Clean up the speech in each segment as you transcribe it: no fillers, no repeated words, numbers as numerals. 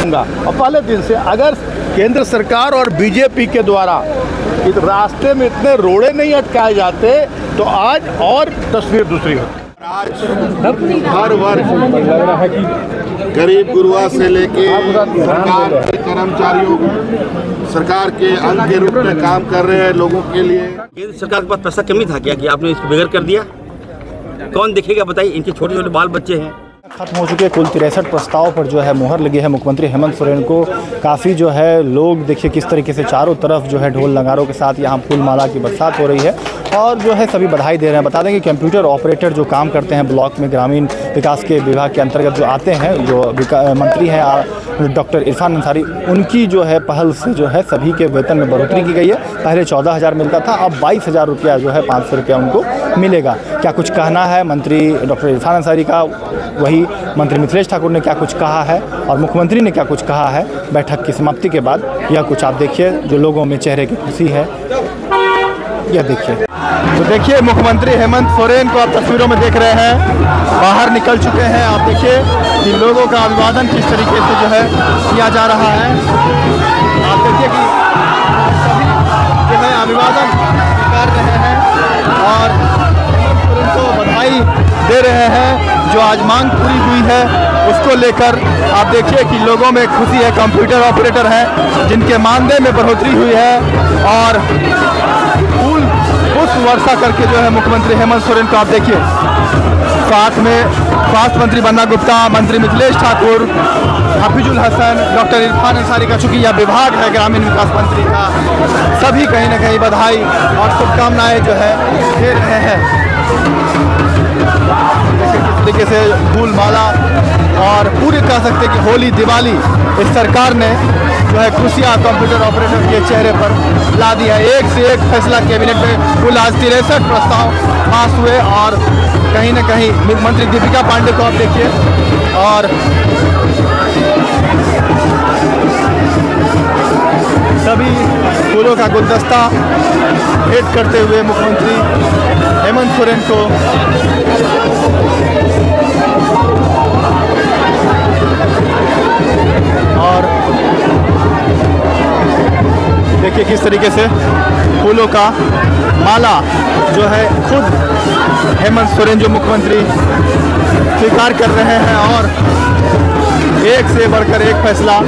करूँगा। और पहले दिन से अगर केंद्र सरकार और बीजेपी के द्वारा इस रास्ते में इतने रोड़े नहीं अटकाए जाते तो आज और तस्वीर दूसरी होती। आज हर वर्ष गरीब गुरुआ से लेके सरकार के कर्मचारियों, सरकार के अंग के रूप में काम कर रहे हैं लोगों के लिए। केंद्र सरकार के पास पैसा कमी था क्या कि आपने इसको बेघर कर दिया? कौन देखेगा बताइए, इनके छोटे छोटे बाल बच्चे हैं। खत्म हो चुके कुल 63 प्रस्ताव पर जो है मुहर लगी है मुख्यमंत्री हेमंत सोरेन को। काफ़ी जो है लोग देखिए किस तरीके से चारों तरफ जो है ढोल नगारों के साथ यहाँ फूल माला की बरसात हो रही है और जो है सभी बधाई दे रहे हैं। बता दें कि कंप्यूटर ऑपरेटर जो काम करते हैं ब्लॉक में ग्रामीण विकास के विभाग के अंतर्गत जो आते हैं, जो मंत्री हैं डॉक्टर इरफान अंसारी, उनकी जो है पहल से जो है सभी के वेतन में बढ़ोतरी की गई है। पहले 14,000 मिलता था, अब 22,000 रुपया जो है 500 रुपया उनको मिलेगा। क्या कुछ कहना है मंत्री डॉक्टर इरफान अंसारी का, वही मंत्री मिथिलेश ठाकुर ने क्या कुछ कहा है और मुख्यमंत्री ने क्या कुछ कहा है बैठक की समाप्ति के बाद, यह कुछ आप देखिए जो लोगों में चेहरे की खुशी है, यह देखिए। तो देखिए मुख्यमंत्री हेमंत सोरेन को आप तस्वीरों में देख रहे हैं, बाहर निकल चुके हैं। आप देखिए कि लोगों का अभिवादन किस तरीके से जो है किया जा रहा है। आप देखिए कि सभी जो है अभिवादन कर रहे हैं और हेमंत सोरेन को बधाई दे रहे हैं। जो आज मांग पूरी हुई है उसको लेकर आप देखिए कि लोगों में खुशी है। कंप्यूटर ऑपरेटर हैं जिनके मानदेय में बढ़ोतरी हुई है और फूल पुष्प वर्षा करके जो है मुख्यमंत्री हेमंत सोरेन को आप देखिए, साथ में स्वास्थ्य मंत्री बन्ना गुप्ता, मंत्री मिथिलेश ठाकुर, हफीजुल हसन, डॉक्टर इरफान अंसारी का, चूँकि यह विभाग है ग्रामीण विकास मंत्री का, सभी कहीं ना कहीं बधाई और शुभकामनाएं जो है दे रहे हैं। देखिए किस तरीके से फूल माला और पूरे कह सकते कि होली दिवाली इस सरकार ने जो है खुशियाँ कंप्यूटर ऑपरेटर के चेहरे पर ला दी है। एक से एक फैसला कैबिनेट में कुल आज 63 प्रस्ताव पास हुए और कहीं ना कहीं मुख्यमंत्री दीपिका पांडे को आप देखिए और सभी फूलों का गुलदस्ता भेंट करते हुए मुख्यमंत्री हेमंत सोरेन को और देखिए किस तरीके से फूलों का माला जो है खुद हेमंत सोरेन जो मुख्यमंत्री स्वीकार कर रहे हैं और एक से बढ़कर एक फैसला।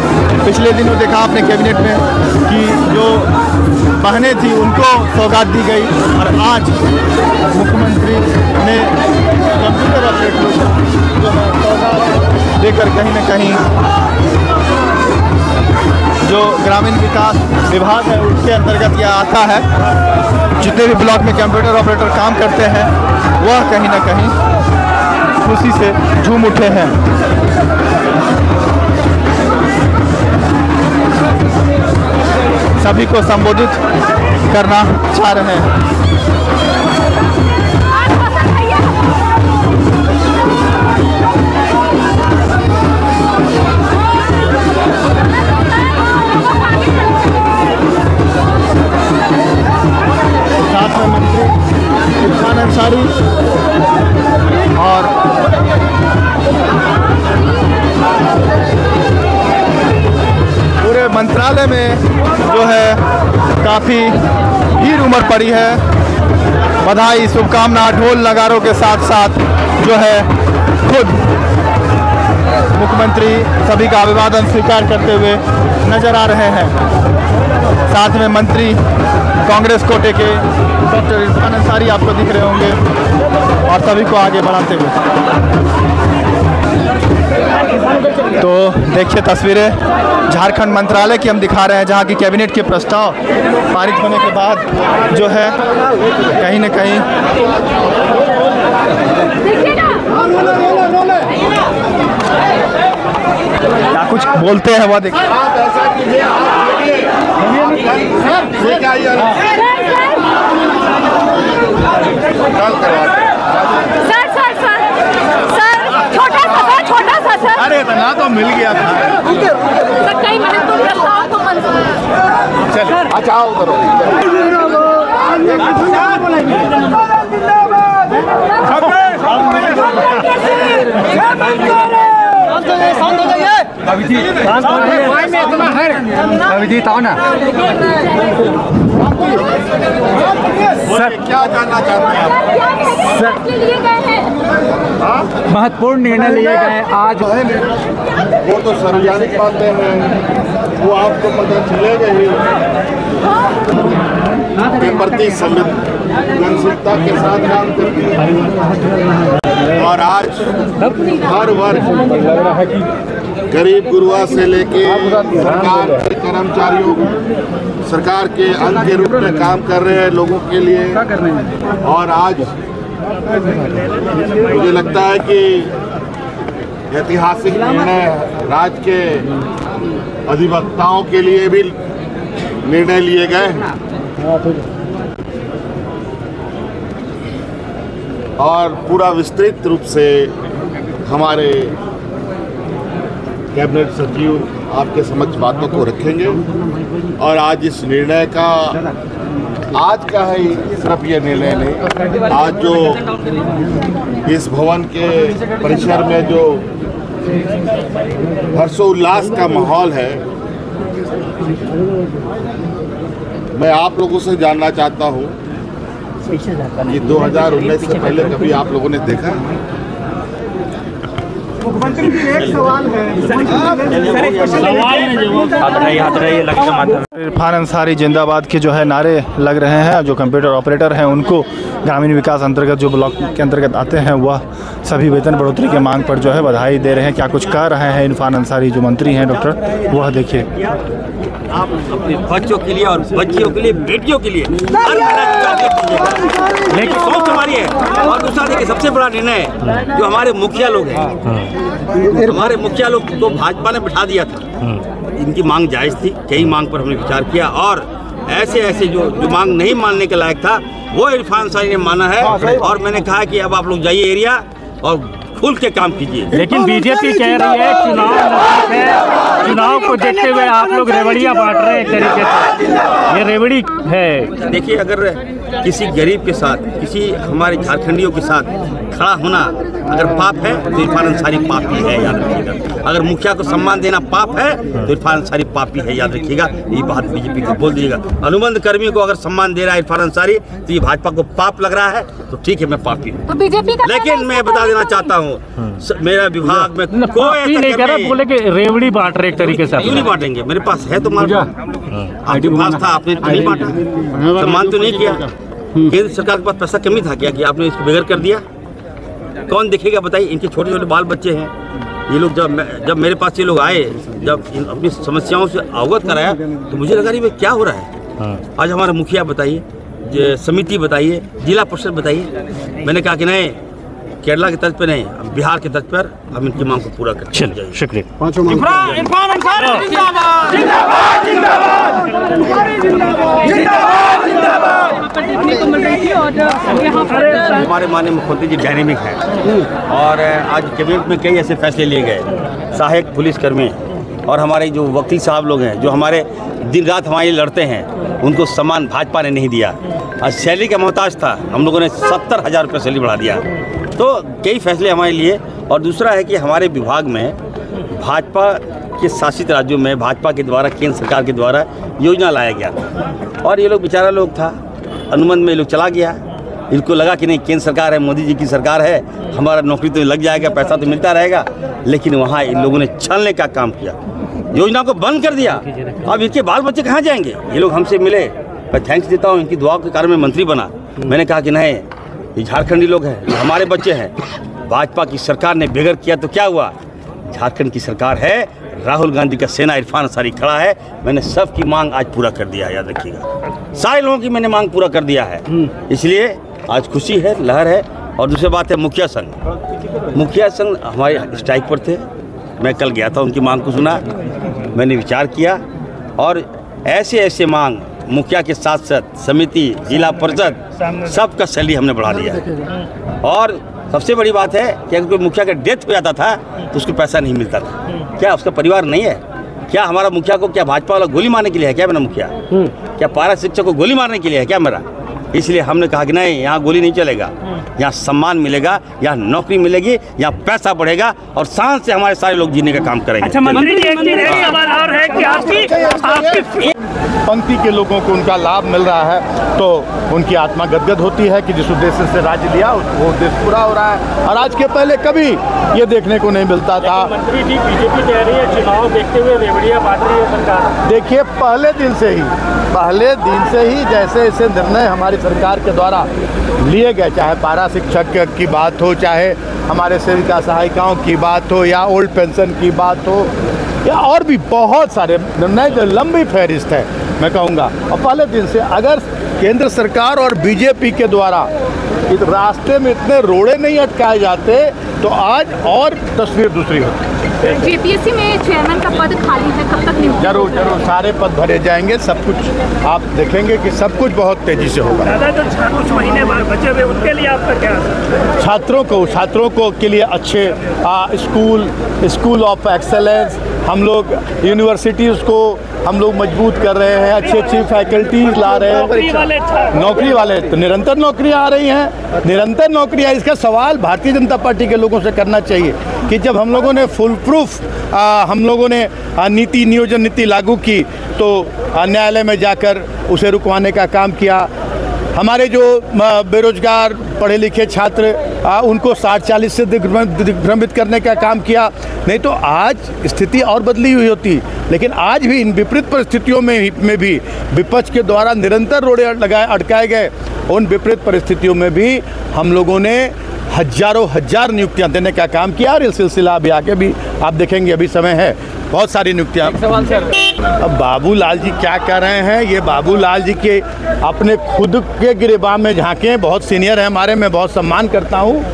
पिछले दिनों देखा आपने कैबिनेट में कि जो बहनें थी उनको सौगात दी गई और आज मुख्यमंत्री ने कंप्यूटर ऑपरेटर जो है सौगात देकर कहीं ना कहीं जो ग्रामीण विकास विभाग है उसके अंतर्गत यह आता है। जितने भी ब्लॉक में कंप्यूटर ऑपरेटर काम करते हैं वह कहीं ना कहीं खुशी से झूम उठे हैं। सभी को संबोधित करना चाह रहे हैं। साथ में मंत्री इरफान अंसारी और पूरे मंत्रालय में जो है काफ़ी भीड़ उमड़ पड़ी है। बधाई शुभकामना ढोल नगारों के साथ साथ जो है खुद मुख्यमंत्री सभी का अभिवादन स्वीकार करते हुए नजर आ रहे हैं। साथ में मंत्री कांग्रेस कोटे के डॉक्टर इरफान अंसारी आपको दिख रहे होंगे और सभी को आगे बढ़ाते हुए। तो देखिए तस्वीरें झारखंड मंत्रालय की हम दिखा रहे हैं, जहां की कैबिनेट के प्रस्ताव पारित होने के बाद जो है कहीं न कहीं क्या कुछ बोलते हैं वह देखिए। अरे इतना तो मिल गया था। कई मिनट तो चल अच्छा आओ करो। अभिजीत आओ ना सर, क्या जानना चाहते हैं आप? महत्वपूर्ण निर्णय लिए गए आज। वो तो सार्वजनिक बातें हैं, वो आपको पता चलेगा ही के प्रति संवेदनशीलता के साथ काम करती है। और आज हर वर्ग गरीब गुरुआ से लेके सरकार के कर्मचारियों, सरकार के अंग के रूप में काम कर रहे हैं लोगों के लिए। और आज मुझे लगता है कि ऐतिहासिक निर्णय राज्य के अधिवक्ताओं के लिए भी निर्णय लिए गए हैं और पूरा विस्तृत रूप से हमारे कैबिनेट सचिव आपके समक्ष बातों को रखेंगे। और आज इस निर्णय का आज का है सिर्फ ये निर्णय नहीं, आज जो इस भवन के परिसर में जो हर्षोल्लास का माहौल है, मैं आप लोगों से जानना चाहता हूँ कि 2019 से पहले कभी आप लोगों ने देखा? मुख्यमंत्री जी एक सवाल है। इरफान अंसारी जिंदाबाद के जो है नारे लग रहे हैं। जो कंप्यूटर ऑपरेटर हैं उनको ग्रामीण विकास अंतर्गत जो ब्लॉक के अंतर्गत आते हैं वह सभी वेतन बढ़ोतरी के मांग पर जो है बधाई दे रहे हैं। क्या कुछ कह रहे हैं इरफान अंसारी जो मंत्री हैं डॉक्टर, वह देखिए। आप अपने बच्चों के लिए और बच्चियों के लिए, बेटियों के लिए हर लेकिन सोच हमारी है। और दूसरा देखिए, सबसे बड़ा निर्णय जो हमारे मुखिया लोग हैं, हमारे मुखिया लोग को भाजपा ने बिठा दिया था। इनकी मांग जायज़ थी, कई मांग पर हमने विचार किया और ऐसे जो मांग नहीं मानने के लायक था वो इरफान अंसारी ने माना है। और मैंने कहा कि अब आप लोग जाइए एरिया और खुल के काम कीजिए। लेकिन बीजेपी कह रही है चुनाव को देखते हुए आप लोग रेवड़ियाँ बांट रहे हैं एक तरीके से, ये रेवड़ी है। देखिए, अगर किसी गरीब के साथ, किसी हमारे झारखंडियों के साथ खड़ा होना अगर पाप है तो इरफान अंसारी पापी है, याद रखिएगा। अगर मुखिया को सम्मान देना पाप है तो इरफान अंसारी पापी है, याद रखिएगा। ये बात बीजेपी को बोल दीजिएगा। अनुबंध कर्मियों को अगर सम्मान दे रहा है इरफान अंसारी तो ये भाजपा को पाप लग रहा है, तो ठीक है, मैं पापी हूँ। लेकिन मैं बता देना चाहता हूँ, मेरा विभाग में कोई ऐसा नहीं कह रहा, बोले कि रेवड़ी बांट रहे एक तरीके से। क्यों नहीं बांटेंगे? मेरे पास है तो मार। आपके पास था, आपने तो नहीं बांटा, सम्मान तो नहीं किया। केंद्र सरकार के पास पैसा कमी था क्या कि आपने इसको बेघर कर दिया? कौन देखेगा बताइए? इनके छोटे छोटे बाल बच्चे हैं। ये लोग जब मेरे पास ये लोग आए, जब अपनी समस्याओं से अवगत कराया तो मुझे लगा रही क्या हो रहा है। आज हमारा मुखिया बताइए, समिति बताइए, जिला परिषद बताइए। मैंने कहा कि नहीं, केरला की तर्ज पे नहीं, बिहार की तर्ज पर हम इनकी मांग को पूरा करें। चलिए, शुक्रिया। हमारे माननीय मुख्यमंत्री जी डायनेमिक हैं और आज कैबिनेट में कई ऐसे फैसले लिए गए। सहायक पुलिसकर्मी और हमारे जो वकील साहब लोग हैं, जो हमारे दिन रात हमारे लड़ते हैं, उनको सम्मान भाजपा ने नहीं दिया। आज सैलरी का मोहताज था, हम लोगों ने 70,000 रुपये सैलरी बढ़ा दिया। तो कई फैसले हमारे लिए। और दूसरा है कि हमारे विभाग में भाजपा के शासित राज्यों में भाजपा के द्वारा, केंद्र सरकार के द्वारा योजना लाया गया और ये लोग बेचारा लोग था, अनुबंध में ये लोग चला गया। इनको लगा कि नहीं, केंद्र सरकार है, मोदी जी की सरकार है, हमारा नौकरी तो लग जाएगा, पैसा तो मिलता रहेगा। लेकिन वहाँ इन लोगों ने छलने का काम किया, योजना को बंद कर दिया। अब इनके बाल बच्चे कहाँ जाएंगे? ये लोग हमसे मिले, मैं थैंक्स देता हूँ, इनकी दुआओं के कारण मैं मंत्री बना। मैंने कहा कि नहीं, ये झारखंडी लोग हैं, हमारे बच्चे हैं। भाजपा की सरकार ने बेघर किया तो क्या हुआ? झारखंड की सरकार है, राहुल गांधी का सेना इरफान अंसारी खड़ा है। मैंने सबकी मांग आज पूरा कर दिया है, याद रखिएगा। सारे लोगों की मैंने मांग पूरा कर दिया है, इसलिए आज खुशी है, लहर है। और दूसरी बात है मुखिया संघ हमारे स्ट्राइक पर थे। मैं कल गया था, उनकी मांग को सुना, मैंने विचार किया और ऐसे मांग मुखिया के साथ साथ समिति, जिला परिषद, सबका सैलरी हमने बढ़ा दिया है। और सबसे बड़ी बात है कि अगर कोई मुखिया का डेथ हो जाता था तो उसको पैसा नहीं मिलता था। क्या उसका परिवार नहीं है? क्या हमारा मुखिया को क्या भाजपा वाला गोली मारने के लिए है क्या? मेरा मुखिया क्या पारा शिक्षक को गोली मारने के लिए है क्या? मेरा इसलिए हमने कहा कि नहीं, यहाँ गोली नहीं चलेगा, यहाँ सम्मान मिलेगा, यहाँ नौकरी मिलेगी, यहाँ पैसा बढ़ेगा और शान से हमारे सारे लोग जीने का काम करेंगे। अच्छा मंत्री जी, एक सवाल और है कि आपकी पंक्ति के लोगों को उनका लाभ मिल रहा है तो उनकी आत्मा गदगद होती है कि जिस उद्देश्य से राज्य लिया वो उद्देश्य पूरा हो रहा है। और आज के पहले कभी ये देखने को नहीं मिलता था। मंत्री जी, बीजेपी कह रही है चुनाव देखते हुए रेवड़ियां बांट रही है सरकार। देखिए, पहले दिन से ही जैसे ऐसे निर्णय हमारी सरकार के द्वारा लिए गए, चाहे पारा शिक्षक की बात हो, चाहे हमारे सेविका सहायिकाओं की बात हो, या ओल्ड पेंशन की बात हो, या और भी बहुत सारे निर्णय जो लंबी फहरिस्त है मैं कहूँगा। और पहले दिन से अगर केंद्र सरकार और बीजेपी के द्वारा इस रास्ते में इतने रोड़े नहीं अटकाए जाते तो आज और तस्वीर दूसरी होती। जेपीएससी में चेयरमैन का पद खाली है, कब तक नियुक्ति? जरूर सारे पद भरे जाएंगे, सब कुछ आप देखेंगे कि सब कुछ बहुत तेजी से होगा। दादा, जो कुछ महीने बचे हुए उनके लिए आपका क्या? छात्रों को के लिए अच्छे स्कूल ऑफ एक्सेलेंस, हम लोग यूनिवर्सिटीज़ को हम लोग मजबूत कर रहे हैं, अच्छी फैकल्टीज ला रहे हैं। नौकरी वाले तो निरंतर नौकरियां आ रही हैं, निरंतर नौकरियां। इसका सवाल भारतीय जनता पार्टी के लोगों से करना चाहिए कि जब हम लोगों ने फुल प्रूफ हम लोगों ने नियोजन नीति लागू की तो न्यायालय में जाकर उसे रुकवाने का काम किया। हमारे जो बेरोजगार पढ़े लिखे छात्र उनको 60-40 से दिग्भ्रमित करने का काम किया। नहीं तो आज स्थिति और बदली हुई होती। लेकिन आज भी इन विपरीत परिस्थितियों में भी विपक्ष के द्वारा निरंतर रोड़े अटकाए गए। उन विपरीत परिस्थितियों में भी हम लोगों ने हजार नियुक्तियां देने का काम किया और ये सिलसिला अभी आगे भी आप देखेंगे, अभी समय है, बहुत सारी नियुक्तियां। सवाल सर, अब बाबूलाल जी क्या कर रहे हैं, ये बाबूलाल जी के अपने खुद के गिरेबान में झांके, बहुत सीनियर है हमारे, मैं बहुत सम्मान करता हूँ।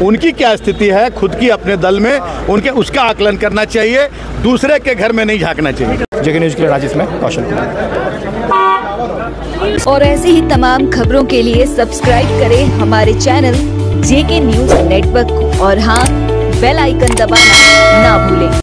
उनकी क्या स्थिति है खुद की अपने दल में, उनके उसका आकलन करना चाहिए, दूसरे के घर में नहीं झांकना चाहिए। जेके न्यूज़ के लिए राजेश में कौशल कुमार। और ऐसे ही तमाम खबरों के लिए सब्सक्राइब करें हमारे चैनल जेके न्यूज़ नेटवर्क को और हाँ, बेल आइकन दबाना ना भूलें।